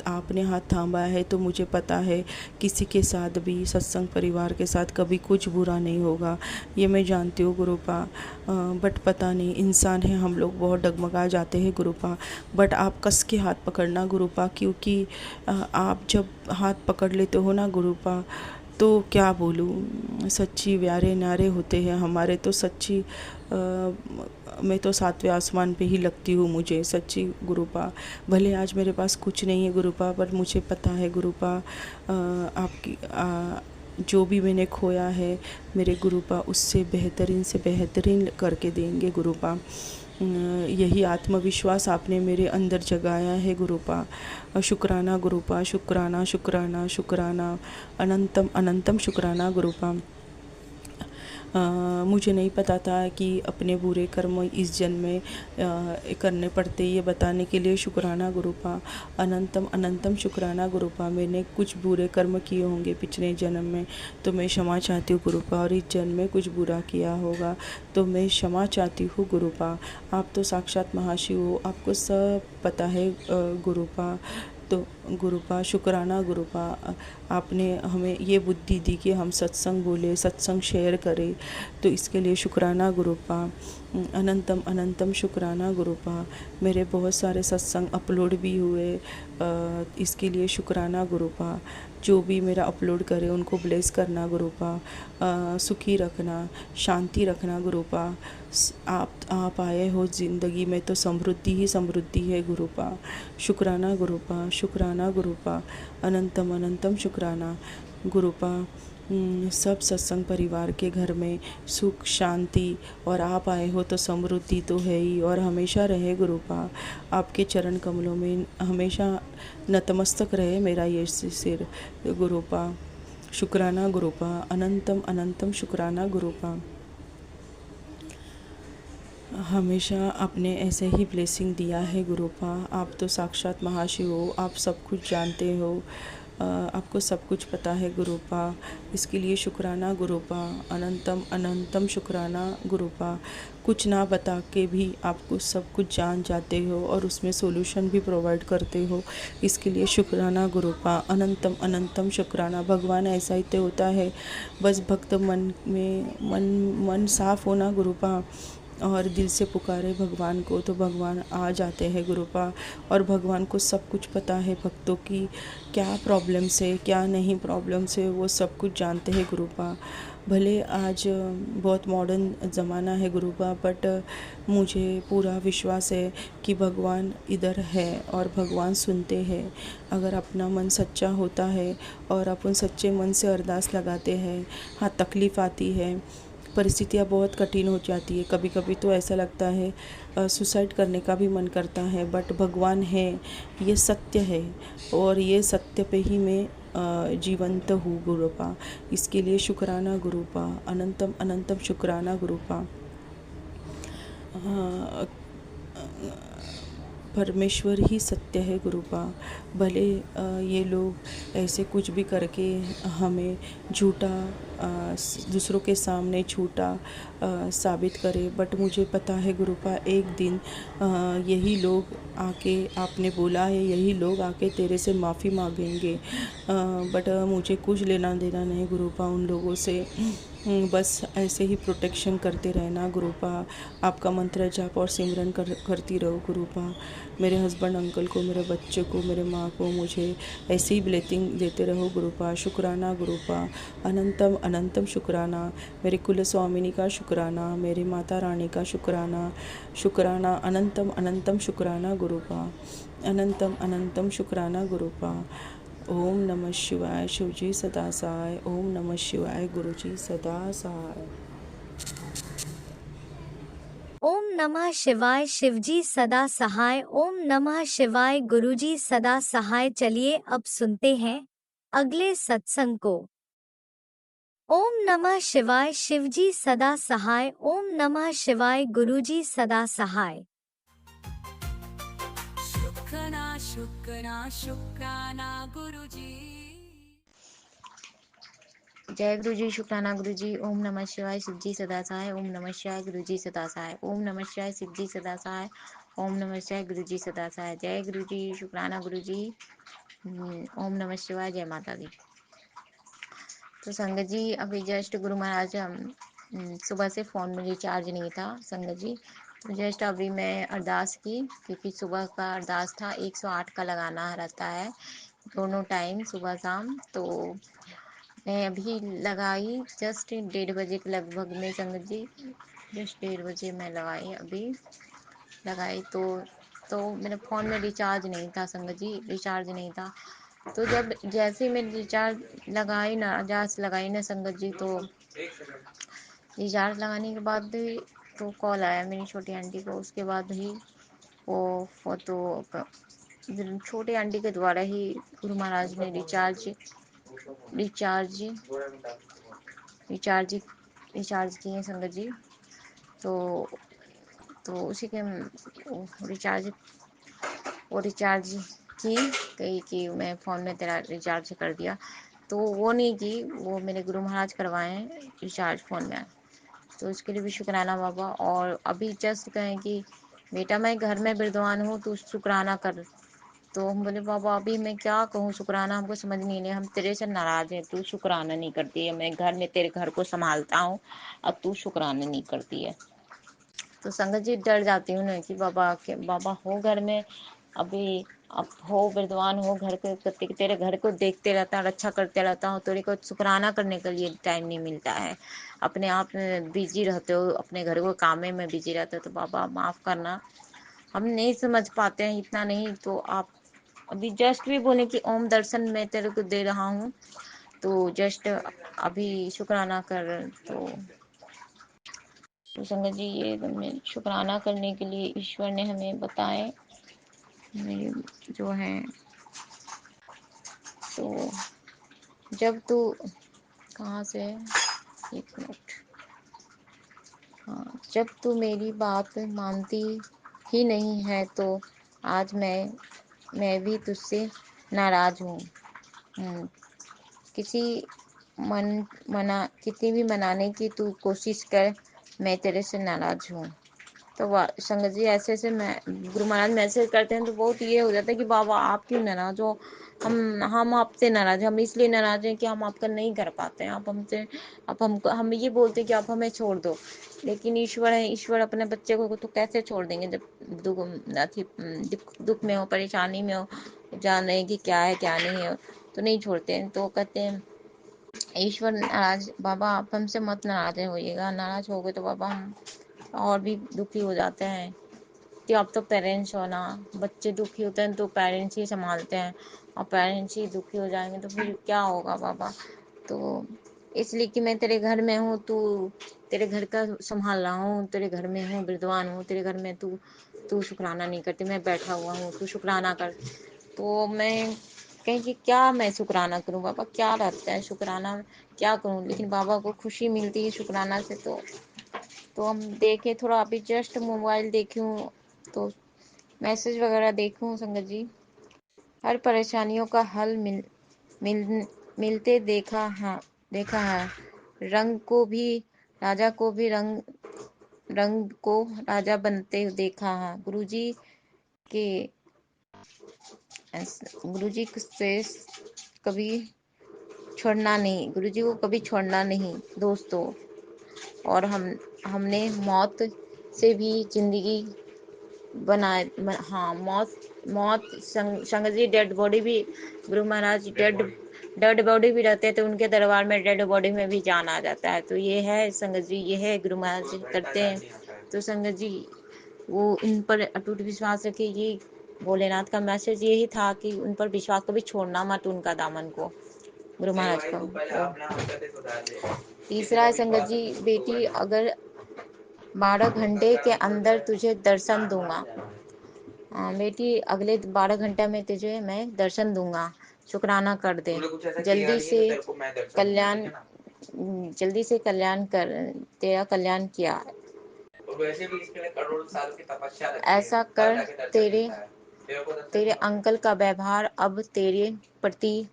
आपने हाथ थामा है तो मुझे पता है किसी के साथ भी, सत्संग परिवार के साथ कभी कुछ बुरा नहीं होगा, ये मैं जानती हूँ गुरुपा। बट पता नहीं, इंसान है हम लोग, बहुत डगमगा जाते हैं गुरुपा। बट आप कस के हाथ पकड़ना गुरुपा, क्योंकि आप जब हाथ पकड़ लेते हो ना गुरुपा तो क्या बोलूँ, सच्ची व्यारे न्यारे होते हैं हमारे तो। सच्ची मैं तो सातवें आसमान पे ही लगती हूँ मुझे, सच्ची गुरुपा। भले आज मेरे पास कुछ नहीं है गुरुपा, पर मुझे पता है गुरुपा आपकी जो भी मैंने खोया है मेरे गुरुपा उससे बेहतरीन से बेहतरीन करके देंगे गुरुपा। यही आत्मविश्वास आपने मेरे अंदर जगाया है गुरुपा। शुक्राना गुरुपा, शुक्राना शुक्राना शुक्राना, अनंतम अनंतम शुक्राना गुरुपा। मुझे नहीं पता था कि अपने बुरे कर्म इस जन्म में करने पड़ते, ये बताने के लिए शुक्राना गुरुपा। अनंतम अनंतम शुक्राना गुरुपा। मैंने कुछ बुरे कर्म किए होंगे पिछले जन्म में तो मैं क्षमा चाहती हूँ गुरुपा, और इस जन्म में कुछ बुरा किया होगा तो मैं क्षमा चाहती हूँ गुरुपा। आप तो साक्षात महाशिव हो, आपको सब पता है गुरुपा। तो गुरुपा शुक्राना गुरुपा, आपने हमें ये बुद्धि दी कि हम सत्संग बोले, सत्संग शेयर करें, तो इसके लिए शुक्राना गुरुपा। अनंतम अनंतम शुक्राना गुरुपा। मेरे बहुत सारे सत्संग अपलोड भी हुए, इसके लिए शुक्राना गुरुपा। जो भी मेरा अपलोड करे उनको ब्लेस करना गुरुपा, सुखी रखना, शांति रखना गुरुपा। आप आए हो ज़िंदगी में तो समृद्धि ही समृद्धि है गुरुपा। शुक्राना गुरुपा, शुक्राना गुरुपा, अनंतम अनंतम शुक्राना। गुरुपा सब सत्संग परिवार के घर में सुख शांति और आप आए हो तो समृद्धि तो है ही और हमेशा रहे गुरुपा। आपके चरण कमलों में हमेशा नतमस्तक रहे मेरा ये सिर गुरुपा। शुक्राना गुरुपा, अनंतम अनंतम शुक्राना गुरुपा। हमेशा आपने ऐसे ही ब्लेसिंग दिया है गुरुपा। आप तो साक्षात महाशिव हो, आप सब कुछ जानते हो, आपको सब कुछ पता है गुरुपा। इसके लिए शुक्राना गुरुपा, अनंतम अनंतम शुक्राना गुरुपा। कुछ ना बता के भी आपको सब कुछ जान जाते हो और उसमें सॉल्यूशन भी प्रोवाइड करते हो, इसके लिए शुक्राना गुरुपा, अनंतम अनंतम शुक्राना। भगवान ऐसा ही तो होता है, बस भक्त मन में मन साफ होना गुरुपा और दिल से पुकारे भगवान को तो भगवान आ जाते हैं गुरुपा। और भगवान को सब कुछ पता है भक्तों की क्या प्रॉब्लम्स है क्या नहीं प्रॉब्लम्स है, वो सब कुछ जानते हैं गुरुपा। भले आज बहुत मॉडर्न ज़माना है गुरुपा, बट मुझे पूरा विश्वास है कि भगवान इधर है और भगवान सुनते हैं। अगर अपना मन सच्चा होता है और अपन सच्चे मन से अरदास लगाते हैं, हाँ तकलीफ़ आती है, परिस्थितियाँ बहुत कठिन हो जाती है, कभी कभी तो ऐसा लगता है सुसाइड करने का भी मन करता है, बट भगवान है, ये सत्य है और ये सत्य पे ही मैं जीवंत हूँ गुरुपा। इसके लिए शुक्राना गुरुपा, अनंतम अनंतम शुक्राना गुरुपा। परमेश्वर ही सत्य है गुरुपा। भले ये लोग ऐसे कुछ भी करके हमें झूठा दूसरों के सामने झूठा साबित करे, बट मुझे पता है गुरुपा एक दिन यही लोग आके, आपने बोला है यही लोग आके तेरे से माफ़ी मांगेंगे, बट मुझे कुछ लेना देना नहीं गुरुपा उन लोगों से। बस ऐसे ही प्रोटेक्शन करते रहना गुरुपा। आपका मंत्र जाप और सिमरन करती रहो गुरुपा। मेरे हस्बैंड अंकल को, मेरे बच्चे को, मेरे माँ को, मुझे ऐसी ही ब्लेसिंग देते रहो गुरुपा। शुक्राना गुरुपा, अनंतम अनंतम शुक्राना। मेरे कुल स्वामिनी का शुक्राना, मेरी माता रानी का शुक्राना। शुक्राना अनंतम अनंतम शुक्राना गुरुपा, अनंतम अनंतम शुक्राना गुरुपा। ओम नमः शिवाय, शिवजी सदा सहाय। ओम नमः शिवाय, गुरुजी सदा सहाय। ओम नमः शिवाय, शिवजी सदा सहाय। ओम नमः शिवाय, गुरुजी सदा सहाय। चलिए अब सुनते हैं अगले सत्संग को। ओम नमः शिवाय, शिवजी सदा सहाय। ओम नमः शिवाय, गुरुजी सदा सहाय। शुक्राना शुक्राना शुक्राना गुरुजी। जय गुरु जी, शुक्राना गुरु जी। ओम नमः शिवाय, शिवजी सदा सहाय। ओम नमः शिवाय, गुरुजी सदा सहाय। ओम नमः शिवाय, शिवजी सदा सहाय। ओम नमः शिवाय, गुरुजी सदा सहाय। जय गुरु जी, शुक्राना गुरु जी। ओम नमः शिवाय, जय माता दी। तो संगत जी, अभी जस्ट गुरु महाराज सुबह से फ़ोन में रिचार्ज नहीं था संगत जी, तो जस्ट अभी मैं अरदास की, क्योंकि सुबह का अरदास था, 108 का लगाना रहता है दोनों टाइम सुबह शाम। तो मैं अभी लगाई जस्ट 1:30 के लगभग में संगत जी, जस्ट 1:30 मैं लगाई अभी लगाई। तो मेरे फ़ोन में रिचार्ज नहीं था संगत जी, रिचार्ज नहीं था। तो जब जैसे मैं रिचार्ज लगाई ना, रिचार्ज लगाई ना संगत जी, तो रिचार्ज लगाने के बाद भी तो कॉल आया मेरी छोटी आंटी को। उसके बाद ही वो तो छोटे आंटी के द्वारा ही गुरु महाराज ने रिचार्ज रिचार्ज रिचार्ज रिचार्ज किए संगत जी। तो उसी के रिचार्ज वो रिचार्ज की कही कि मैं फ़ोन में तेरा रिचार्ज कर दिया, तो वो नहीं की, वो मेरे गुरु महाराज करवाए हैं रिचार्ज फ़ोन में। तो उसके लिए भी शुक्राना बाबा। और अभी जस्ट कहें कि बेटा मैं घर में विद्वान हूँ, तू शुक्राना कर। तो हम बोले बाबा अभी मैं क्या कहूँ शुक्राना, हमको समझ नहीं ले, हम तेरे से नाराज़ हैं, तू शुक्राना नहीं करती है। मैं घर में तेरे घर को संभालता हूँ, अब तू शुक्राना नहीं करती है। तो संगत जी डर जाती हूँ ना कि बाबा हो घर में, अभी अब हो विद्वान हो, घर के तेरे घर को देखते रहता है, रक्षा करते रहता हूँ, तेरे को शुक्राना करने के लिए टाइम नहीं मिलता है। अपने आप में बिजी रहते हो, अपने घर को काम में बिजी रहते हो, तो बाबा माफ़ करना, हम नहीं समझ पाते हैं इतना नहीं। तो आप अभी जस्ट भी बोले कि ओम दर्शन मैं तेरे को दे रहा हूँ, तो जस्ट अभी शुक्राना कर। तो संगत जी ये मैं शुक्राना करने के लिए ईश्वर ने हमें बताए जो है। तो जब तू कहाँ से है? एक मिनट। हाँ, जब तू मेरी बात मानती ही नहीं है तो आज मैं भी तुझसे नाराज हूँ। किसी कितनी भी मनाने की तू कोशिश कर, मैं तेरे से नाराज हूँ। तो संगत जी ऐसे ऐसे मैं गुरु महाराज मैसेज करते हैं तो बहुत ये हो जाता है कि बाबा आप क्यों नाराज हो। हम आपसे नाराज हैं। हम इसलिए नाराज हैं कि हम आपका नहीं कर पाते हैं। आप हमसे हम ये बोलते हैं कि आप हमें छोड़ दो, लेकिन ईश्वर है। ईश्वर अपने बच्चे को तो कैसे छोड़ देंगे जब दुख में हो, परेशानी में हो, जान रहे हैं कि क्या है क्या नहीं है, तो नहीं छोड़ते हैं। तो कहते हैं ईश्वर नाराज, बाबा आप हमसे मत नाराज होइएगा। नाराज हो गए तो बाबा हम और भी दुखी हो जाते हैं कि आप तो पेरेंट्स हो ना। बच्चे दुखी होते हैं तो पेरेंट्स ही संभालते हैं, और पेरेंट्स ही दुखी हो जाएंगे तो फिर क्या होगा बाबा। तो इसलिए कि मैं तेरे घर में हूँ, तू तेरे घर का संभाल रहा हूँ, तेरे घर में हूँ, विद्वान हूँ तेरे घर में, तू शुक्राना नहीं करती। मैं बैठा हुआ हूँ, तू शुक्राना कर। तो मैं कहीं कि क्या मैं शुक्राना करूँ बाबा, क्या रहता है शुक्राना, क्या करूँ। लेकिन बाबा को खुशी मिलती है शुक्राना से। तो हम देखे थोड़ा, अभी जस्ट मोबाइल देखी हूँ तो मैसेज वगैरह देखूं संगत जी। हर परेशानियों का हल मिलते देखा है। रंग को भी राजा को भी रंग को राजा बनते देखा है। के गुरुजी से कभी छोड़ना नहीं, गुरुजी को कभी छोड़ना नहीं दोस्तों। और हमने मौत से भी जिंदगी बनाए। हाँ, मौत संगत जी डेड बॉडी भी, गुरु महाराज डेड बॉडी भी रहते हैं तो उनके दरबार में डेड बॉडी में भी जान आ जाता है। तो ये है संगत जी, ये है गुरु महाराज जी करते हैं। तो संगत जी वो इन पर अटूट विश्वास रखे। ये भोलेनाथ का मैसेज यही था कि उन पर विश्वास कभी छोड़ना मत, उनका दामन को, गुरु महाराज को। तीसरा है संगत जी, बेटी अगर 12 घंटे के अंदर तुझे दर्शन दूंगा। बेटी अगले 12 घंटे में तुझे मैं दर्शन दूंगा, शुक्राना कर दे। जल्दी से कल्याण कर, तेरा कल्याण किया। वैसे भी इसके लिए करोड़ साल की तपस्या लगती है। ऐसा कर, तेरे अंकल का व्यवहार अब तेरे प्रति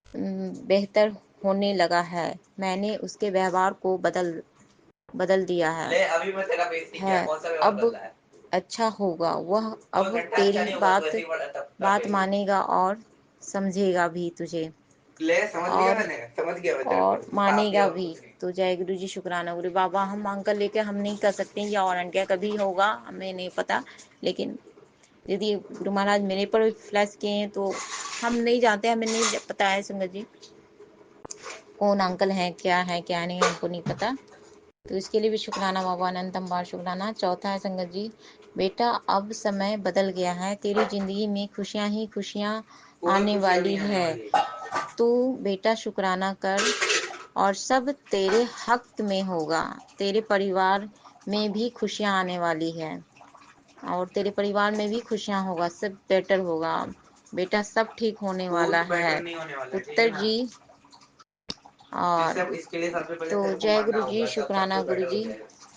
बेहतर होने लगा है। मैंने उसके व्यवहार को बदल दिया है। ले, अभी मैं तेरा बेइज्जती किया, कौन सा व्यवहार बदला है? अच्छा होगा, वह अब तेरी बात मानेगा और समझेगा भी तुझे। समझ गया और मानेगा भी। तो जय गुरु जी, शुक्राना गुरु बाबा। हम अंकल लेके हम नहीं कर सकते या और क्या कभी होगा हमें नहीं पता, लेकिन यदि गुरु महाराज मेरे पर फ्लैश किए हैं तो हम नहीं जानते, हमें नहीं पता है संगत जी कौन अंकल है क्या नहीं, हमको नहीं पता। तो इसके लिए भी शुक्राना बाबा, अनंतम बार शुक्राना। चौथा है संगत जी, बेटा अब समय बदल गया है, तेरी जिंदगी में खुशियां ही खुशियां आने वाली है। तू बेटा शुक्राना कर और सब तेरे हक में होगा। तेरे परिवार में भी खुशियां आने वाली है, और तेरे परिवार में भी खुशियां होगा, सब बेटर होगा बेटा, सब ठीक होने वाला है उत्तर जी। और तो जय गुरु जी, शुक्राना गुरु जी।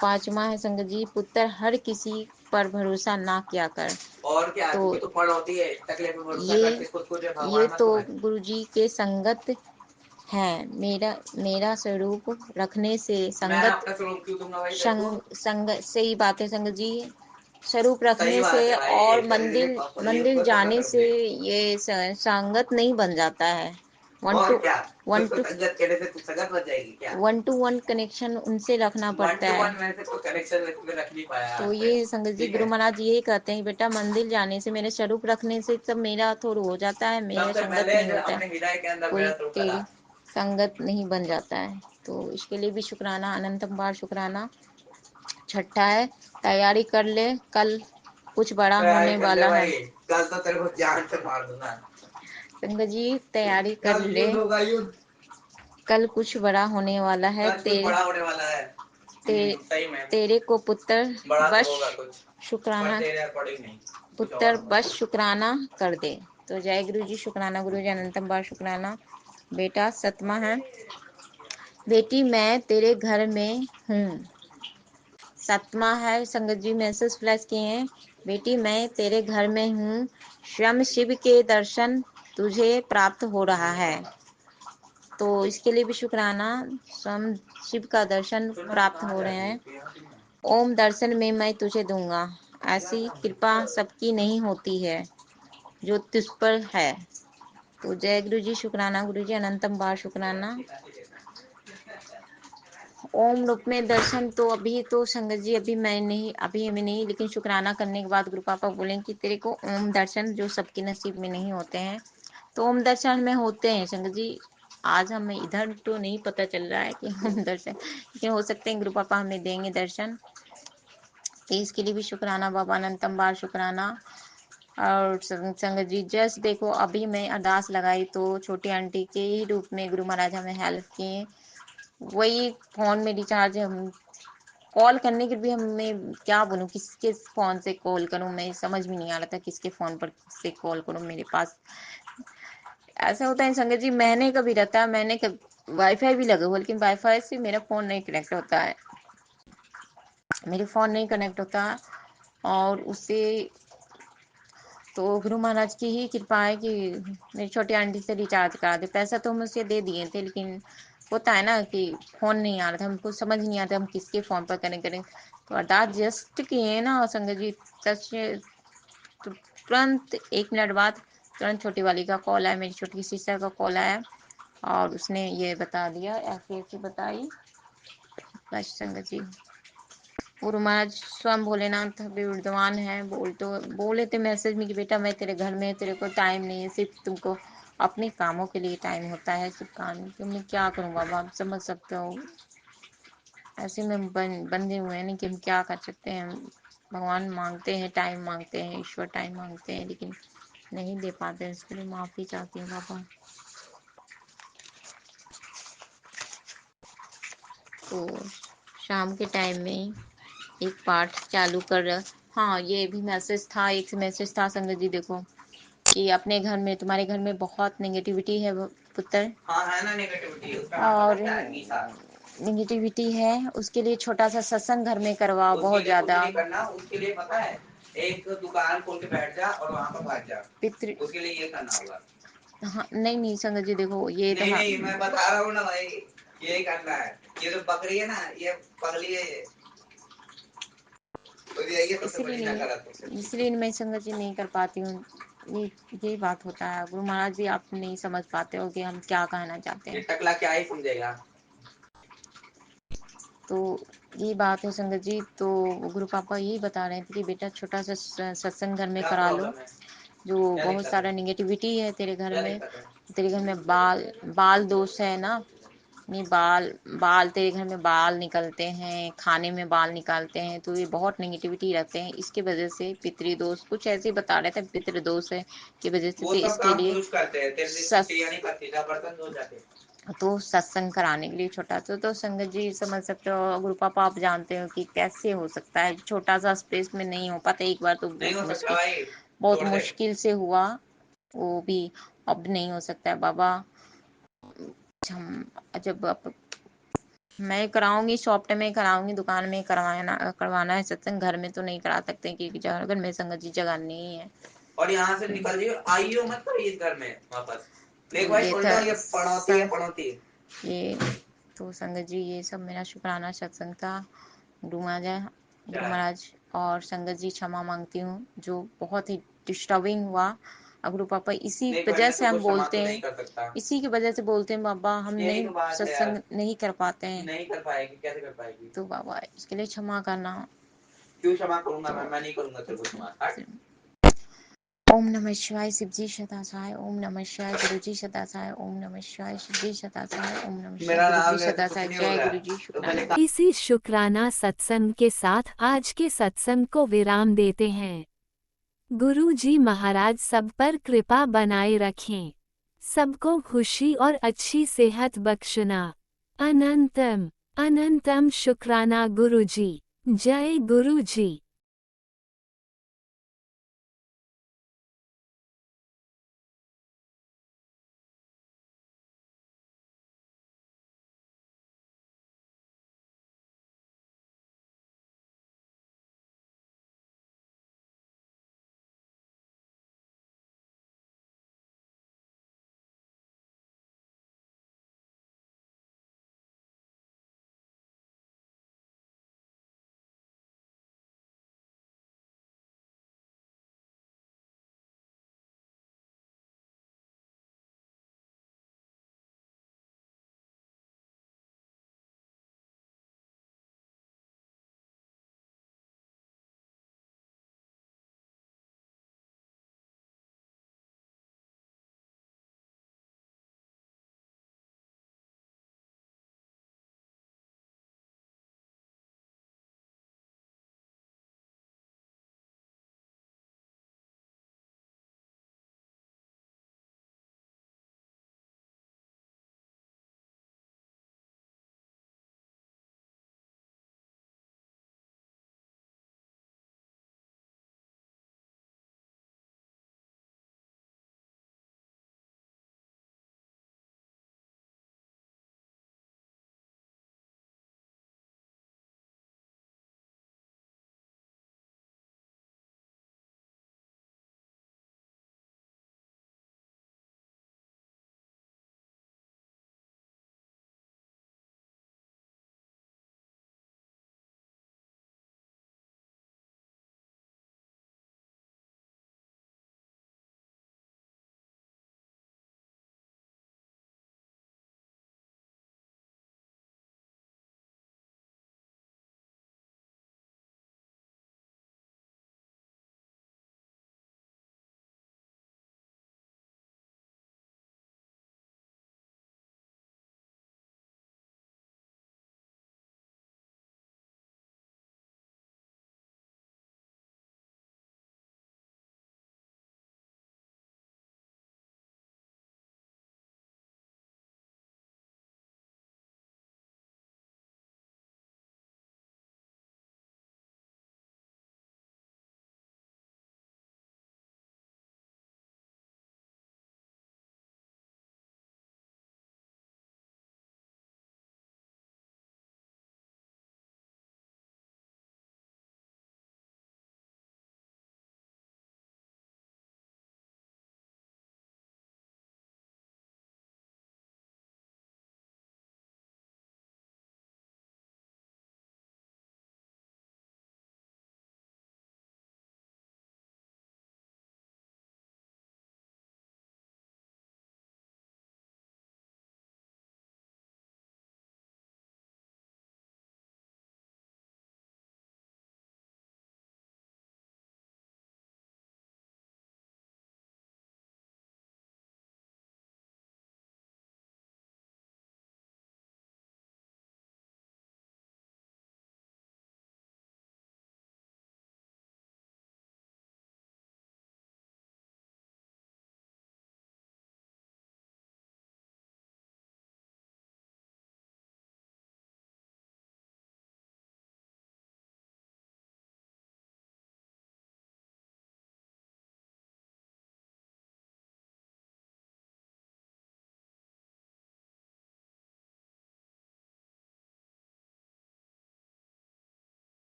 पांचवा है संगत जी, पुत्र हर किसी पर भरोसा ना किया कर। और क्या, तो पढ़ होती है तकलीफ में ये तो गुरु जी के संगत है। मेरा स्वरूप रखने से संगत सही बात है संगत जी। स्वरूप रखने से और मंदिर जाने से ये संगत नहीं बन जाता है। वन टू वन कनेक्शन उनसे रखना पड़ता है। तो ये संगत जी गुरु महाराज यही कहते हैं, बेटा मंदिर जाने से, मेरे स्वरूप रखने से सब मेरा थोड़ा हो जाता है, मेरा संगत नहीं होता है, कोई तेरी संगत नहीं बन जाता है। तो इसके लिए भी शुक्राना, अनंतम बार शुक्राना। छठा है, तैयारी कर ले, कल कुछ बड़ा होने वाला है। कल तो तेरे को जान से मार दूंगा। संगत जी तैयारी कर ले, कल कुछ बड़ा होने वाला है। तेरे को पुत्र बस शुक्राना कर दे। तो जय गुरु जी, शुक्राना गुरु जी, अनंतम बार शुक्राना। बेटा सतमा है। बेटी मैं तेरे घर में हूँ। सतमा है, संगत जी मैसेज फ्लैश किए हैं। बेटी मैं तेरे घर में हूँ, स्वयं शिव के दर्शन तुझे प्राप्त हो रहा है। तो इसके लिए भी शुक्राना। स्वयं शिव का दर्शन प्राप्त हो रहे हैं। ओम दर्शन में मैं तुझे दूंगा। ऐसी कृपा सबकी नहीं होती है जो तुझ पर है। तो जय गुरु जी, शुक्राना गुरु जी, अनंतम बार शुक्राना। ओम रूप में दर्शन तो अभी तो संगत जी अभी हमें नहीं, लेकिन शुक्राना करने के बाद गुरु पापा बोले कि तेरे को ओम दर्शन जो सबके नसीब में नहीं होते हैं, तो ओम दर्शन में होते हैं संगत जी। आज हमें इधर तो नहीं पता चल रहा है कि ओम दर्शन, लेकिन हो सकते हैं गुरु पापा हमें देंगे दर्शन। तो इसके लिए भी शुक्राना बाबा, अनंतम बार शुक्राना। और संगत जी जस्ट देखो अभी मैं अरदास लगाई तो छोटी आंटी के ही रूप में गुरु महाराज हमें हेल्प किए। वही फोन में रिचार्ज, हम कॉल करने के भी हमें क्या बोलूं, किसके फोन से कॉल करूं, मैं समझ में नहीं आ रहा था किसके फोन पर से कॉल करूं। मेरे पास ऐसा होता है संगत जी, मैंने कभी रहता है, मैंने कभी वाईफाई भी लगा हुआ, लेकिन वाईफाई से मेरा फोन नहीं कनेक्ट होता है, मेरे फोन नहीं कनेक्ट होता। और उससे तो गुरु महाराज की ही कृपा है कि मेरी छोटी आंटी से रिचार्ज करा दे। पैसा तो हम उसे दे दिए थे, लेकिन होता है ना कि फोन नहीं आ रहा था, हमको समझ नहीं आता हम किसके फोन पर कनेक्ट करें। तो अरदास जस्ट किए ना और संगत जी तुरंत 1 मिनट बाद तुरंत छोटी वाली का कॉल आया, मेरी छोटी सिस्टर का कॉल आया और उसने ये बता दिया, ऐसी ऐसी बताई। बस संगत जी गुरु महाराज स्वयं भोलेनाथ विद्वान है। बोले थे मैसेज में कि बेटा मैं तेरे घर में, तेरे को टाइम नहीं है, सिर्फ तुमको अपने कामों के लिए टाइम होता है, सिर्फ काम। तो मैं क्या करूँ बाबा, आप समझ सकते हो, ऐसे में बंधे हुए हैं नहीं कि हम क्या कर सकते हैं। भगवान मांगते हैं, टाइम मांगते हैं, ईश्वर टाइम मांगते हैं, लेकिन नहीं दे पाते हैं। इसके लिए माफी चाहती हूँ बाबा। तो शाम के टाइम में एक पाठ चालू कर रहा। हाँ ये भी मैसेज था, एक मैसेज था संगत जी देखो कि अपने घर में, तुम्हारे घर में बहुत नेगेटिविटी है पुत्र। हाँ है ना नेगेटिविटी, और नेगेटिविटी है, उसके लिए छोटा सा सत्संग घर में करवाओ, बहुत ज्यादा करना। उसके लिए पता है, एक दुकान खोल के बैठ जा और वहाँ पर भाग जा, पितृ उसके लिए ये करना होगा। हाँ नहीं संगत जी देखो ये नहीं, मैं बता रहा हूँ ना भाई, ये करना है। ये जो बकरी है ना, ये पगली है ये, इसलिए मैं संगत जी नहीं कर पाती हूँ। ये बात होता है, गुरु महाराज जी आप नहीं समझ पाते हो कि हम क्या कहना चाहते हैं, टकला क्या ही समझेगा। तो ये बात है संगत जी। तो गुरु पापा यही बता रहे थे कि बेटा छोटा सा सत्संग घर में करा लो, जो बहुत सारा निगेटिविटी है तेरे घर में। तेरे घर में बाल दोष है ना, नहीं बाल तेरे घर में बाल निकलते हैं, खाने में बाल निकालते हैं, तो ये बहुत नेगेटिविटी रखते हैं। इसके वजह से पितृदोष कुछ ऐसे बता रहे थे, पितृदोष है की वजह से इसके लिए तो सत्संग कराने के लिए छोटा तो संगत जी समझ सकते हो। गुरु पापा आप जानते हो कि कैसे हो सकता है, छोटा सा स्पेस में नहीं हो पाता। एक बार तो बहुत मुश्किल से हुआ, वो भी अब नहीं हो सकता है बाबा। जब मैं कराऊंगी, शॉप में कराऊंगी, दुकान में करवाना है सत्संग, घर में तो नहीं करा सकते क्योंकि घर में संगत जी जगह नहीं है। और यहाँ से निकल जाइए, आइयो मत इस घर में वापस। ये तो संगत जी ये सब मेरा शुक्राना सत्संग था। गुरु महाराज और संगत जी क्षमा मांगती हूँ जो बहुत ही डिस्टर्बिंग हुआ। अब गुरु पापा इसी वजह से हम बोलते हैं, इसी की वजह से बोलते हैं बाबा हम नहीं सत्संग नहीं कर पाते हैं। नहीं कर पाएगी, कैसे कर पाएगी? तो बाबा इसके लिए क्षमा करना। क्यों क्षमा करूंगा मैं नहीं करूंगा तेरे को क्षमा। ओम नमः शिवाय शिवजी शतासाय, ओम नमः शिवाय गुरुजी शतासाय, ओम नमः शिवाय शिवजी शतासाय, ओम नमः शिवाय गुरुजी शतासाय। जय गुरुजी शुक्राना। इसी शुक्राना सत्संग के साथ आज के सत्संग को विराम देते हैं। गुरु जी महाराज सब पर कृपा बनाए रखें। सबको खुशी और अच्छी सेहत बख्शना। अनंतम अनंतम शुक्राना गुरुजी। जय गुरुजी।